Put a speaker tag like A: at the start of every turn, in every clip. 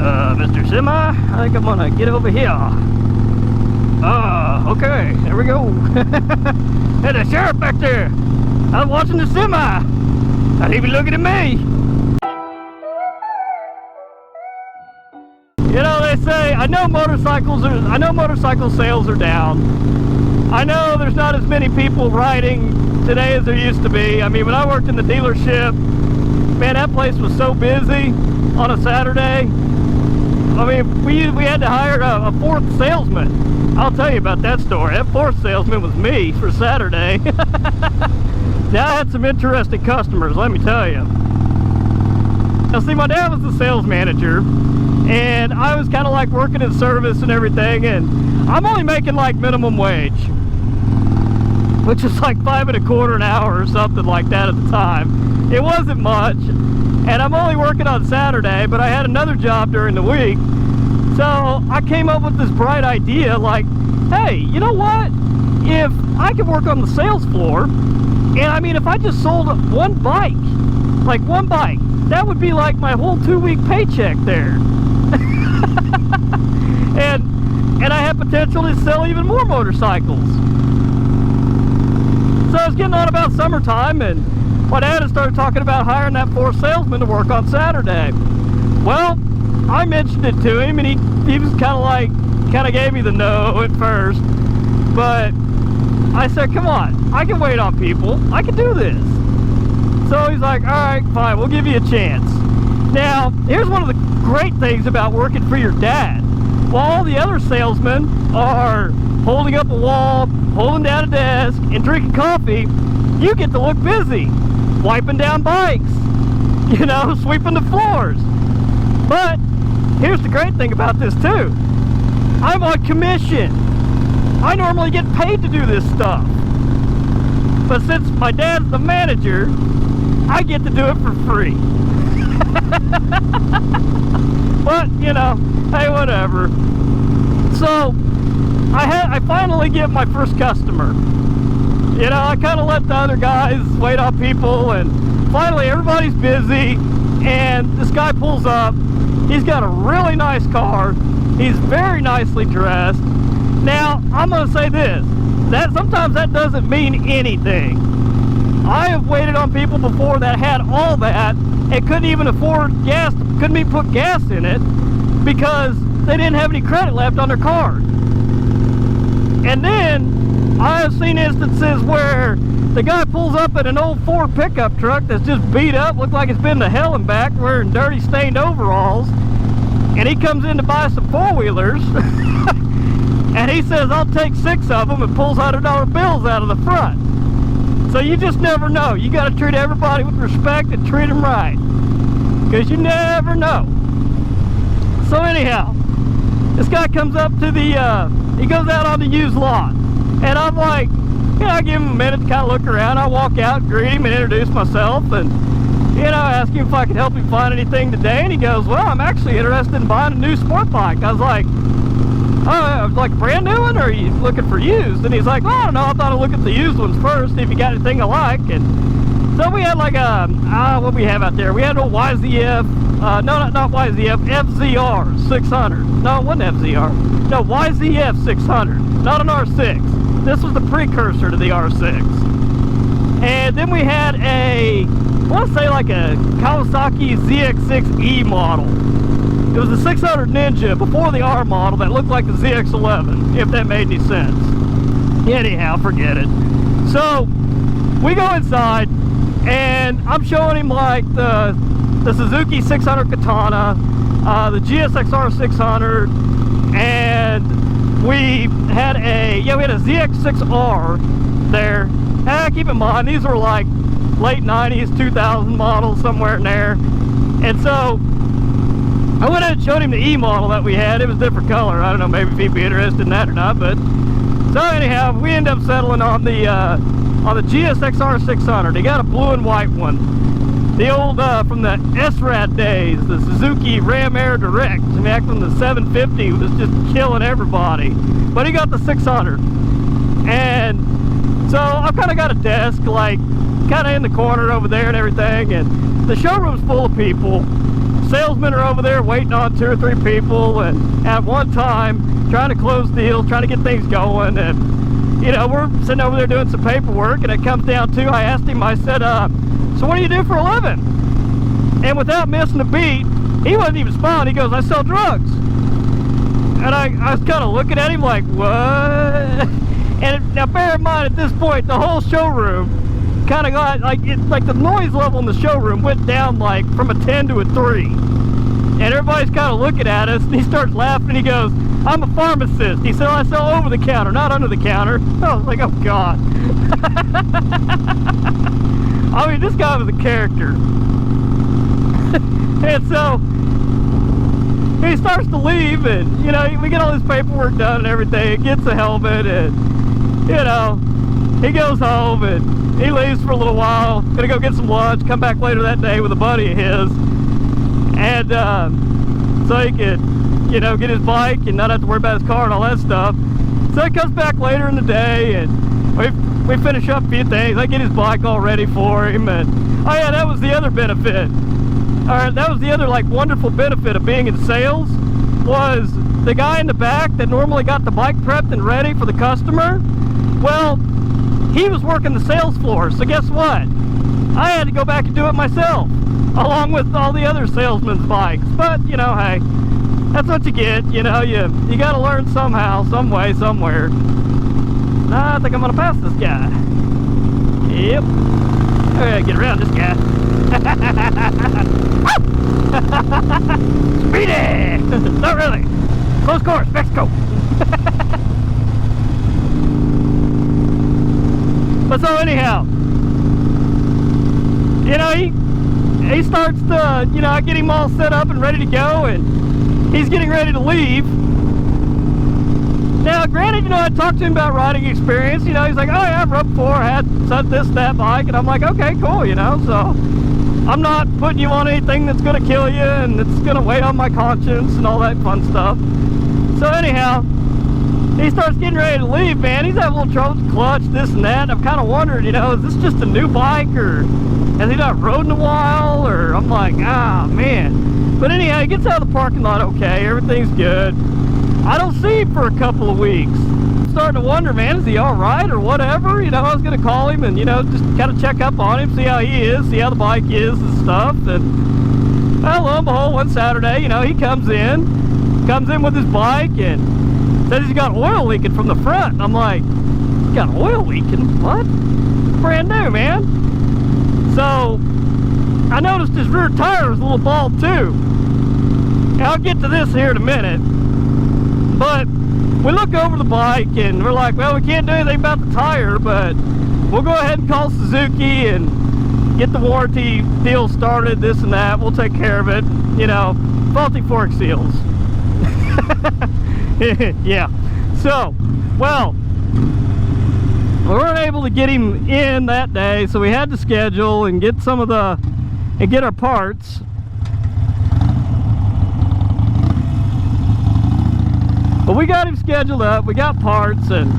A: Mr. Semi, I think I'm gonna get over here. Okay, there we go. Hey, the sheriff back there. I was watching the semi. Not even looking at me. You know, they say, I know motorcycle sales are down. I know there's not as many people riding today as there used to be. I mean, when I worked in the dealership, man, that place was so busy on a Saturday. I mean, we had to hire a fourth salesman. I'll tell you about that story. That fourth salesman was me for Saturday. Now, I had some interesting customers, let me tell you. Now, see, my dad was the sales manager, and I was kind of like working in service and everything, and I'm only making like minimum wage, which is like $5.25 an hour or something like that at the time. It wasn't much, and I'm only working on Saturday, but I had another job during the week. So I came up with this bright idea, like, hey, you know what? If I could work on the sales floor, and I mean, if I just sold one bike, like one bike, that would be like my whole 2-week paycheck there. and I have potential to sell even more motorcycles. So I was getting on about summertime, and my dad had started talking about hiring that fourth salesman to work on Saturday. Well, I mentioned it to him, and he was kind of gave me the no at first, but I said, come on, I can wait on people, I can do this. So he's like, all right, fine, we'll give you a chance. Now, here's one of the great things about working for your dad. While all the other salesmen are holding up a wall, holding down a desk, and drinking coffee, you get to look busy, wiping down bikes, you know, sweeping the floors. But here's the great thing about this too. I'm on commission. I normally get paid to do this stuff. But since my dad's the manager, I get to do it for free. But, you know, hey, whatever. So, I finally get my first customer. You know, I kind of let the other guys wait on people, and finally everybody's busy, and this guy pulls up. He's got a really nice car. He's very nicely dressed. Now, I'm going to say this, that sometimes that doesn't mean anything. I have waited on people before that had all that and couldn't even afford gas, couldn't even put gas in it because they didn't have any credit left on their card. And then I have seen instances where the guy pulls up in an old Ford pickup truck that's just beat up, looked like it's been to hell and back, wearing dirty stained overalls, and he comes in to buy some four-wheelers and he says, I'll take 6 of them, and pulls $100 bills out of the front. So you just never know. You got to treat everybody with respect and treat them right, because you never know. So anyhow, this guy comes up to the, he goes out on the used lot, and I'm like, you know, I give him a minute to kind of look around. I walk out, greet him, and introduce myself, and, you know, ask him if I could help him find anything today, and he goes, well, I'm actually interested in buying a new sport bike. I was like, oh, like a brand new one, or are you looking for used? And he's like, well, I don't know, I thought I'd look at the used ones first, if you got anything I like. And so we had like a, what we have out there? We had an old YZF, no, not YZF, FZR 600. No, it wasn't FZR. No, YZF 600, not an R6. This was the precursor to the R6. And then we had a, I want to say like a Kawasaki ZX6 E model. It was a 600 Ninja before the R model that looked like the ZX11, if that made any sense. Anyhow, forget it. So, we go inside, and I'm showing him like the Suzuki 600 Katana, the GSX-R 600, and we had a ZX6 R there. Keep in mind, these were like late 90s, 2000 models, somewhere in there. And so, I went ahead and showed him the E model that we had. It was a different color. I don't know, maybe if he'd be interested in that or not, but so anyhow, we ended up settling on the GSX-R 600. They got a blue and white one. The old from the SRAD days, the Suzuki Ram Air Direct. Back when the 750 was just killing everybody. But he got the 600. And so I've kind of got a desk like kind of in the corner over there and everything, and the showroom's full of people. salesmen are over there waiting on 2 or 3 people, and at one time trying to close deals, trying to get things going. And you know, we're sitting over there doing some paperwork, and it comes down to, I asked him, I said, so what do you do for a living? And without missing a beat, he wasn't even smiling. He goes, I sell drugs. And I was kind of looking at him like, what? And now bear in mind, at this point, the whole showroom kind of got, like the noise level in the showroom went down like from a 10 to a 3. And everybody's kind of looking at us, and he starts laughing. He goes, I'm a pharmacist. He said, I sell over the counter, not under the counter. I was like, oh God. I mean, this guy was a character. And so he starts to leave, and you know, we get all this paperwork done and everything, gets the helmet, and you know, he goes home and he leaves for a little while, gonna go get some lunch, come back later that day with a buddy of his, and so he could, you know, get his bike and not have to worry about his car and all that stuff. So he comes back later in the day, and we finish up a few things. I get his bike all ready for him, and oh yeah, that was the other benefit. Alright, that was the other like wonderful benefit of being in sales, was the guy in the back that normally got the bike prepped and ready for the customer. Well, he was working the sales floor, so guess what? I had to go back and do it myself, along with all the other salesmen's bikes. But you know, hey, that's what you get. You know, you got to learn somehow, some way, somewhere. I think I'm gonna pass this guy. Yep. I gotta get around this guy. Speedy! Not really. Close course, Mexico. But so anyhow, you know, he starts to, you know, I get him all set up and ready to go, and he's getting ready to leave. Now, granted, you know, I talked to him about riding experience. You know, he's like, oh yeah, I've rode before, I had this, that bike, and I'm like, okay, cool, you know, so I'm not putting you on anything that's gonna kill you and it's gonna weigh on my conscience and all that fun stuff. So anyhow, he starts getting ready to leave, man. He's having a little trouble with the clutch, this and that. I'm kind of wondering, you know, is this just a new bike, or has he not rode in a while? Or I'm like, ah, man. But anyhow, he gets out of the parking lot okay, everything's good. I don't see him for a couple of weeks. I'm starting to wonder, man, is he all right or whatever? You know, I was going to call him and, you know, just kind of check up on him, see how he is, see how the bike is and stuff. And, well, lo and behold, one Saturday, you know, he comes in with his bike and says he's got oil leaking from the front. And I'm like, you got oil leaking? What? It's brand new, man. So, I noticed his rear tire was a little bald too. And I'll get to this here in a minute. But we look over the bike and we're like, well, we can't do anything about the tire, but we'll go ahead and call Suzuki and get the warranty deal started, this and that. We'll take care of it. You know, faulty fork seals. Yeah. So, well, we weren't able to get him in that day, so we had to schedule and get some of the, and get our parts. But we got him scheduled up, we got parts, and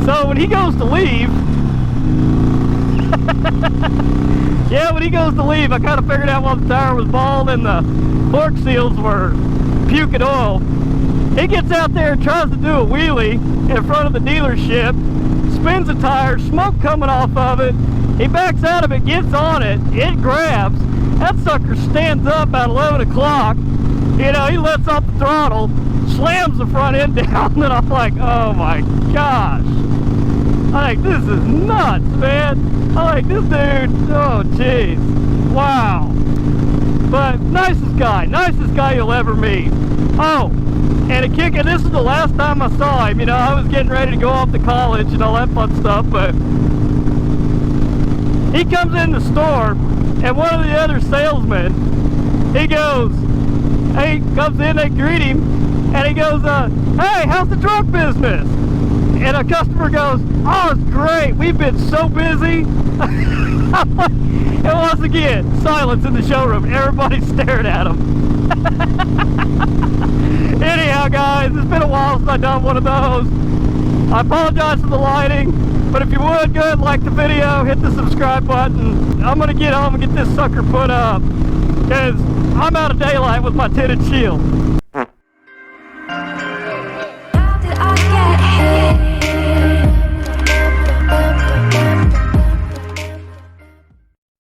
A: so when he goes to leave, yeah, when he goes to leave, I kind of figured out why the tire was bald and the fork seals were puking oil. He gets out there and tries to do a wheelie in front of the dealership, spins the tire, smoke coming off of it. He backs out of it, gets on it, it grabs. That sucker stands up about 11 o'clock. You know, he lets off the throttle, slams the front end down, and I'm like, oh my gosh. I'm like, this is nuts, man. I'm like, this dude, oh jeez, wow. But nicest guy you'll ever meet. Oh, and a kick, and this is the last time I saw him. You know, I was getting ready to go off to college and all that fun stuff, but he comes in the store, and one of the other salesmen, he goes, he comes in, they greet him, and he goes, hey, how's the truck business? And a customer goes, oh, it's great, we've been so busy. And once again, silence in the showroom, everybody stared at him. Anyhow, guys, it's been a while since I've done one of those. I apologize for the lighting, but if you would, go ahead and like the video, hit the subscribe button. I'm gonna get home and get this sucker put up, because I'm out of daylight with my tinted shield.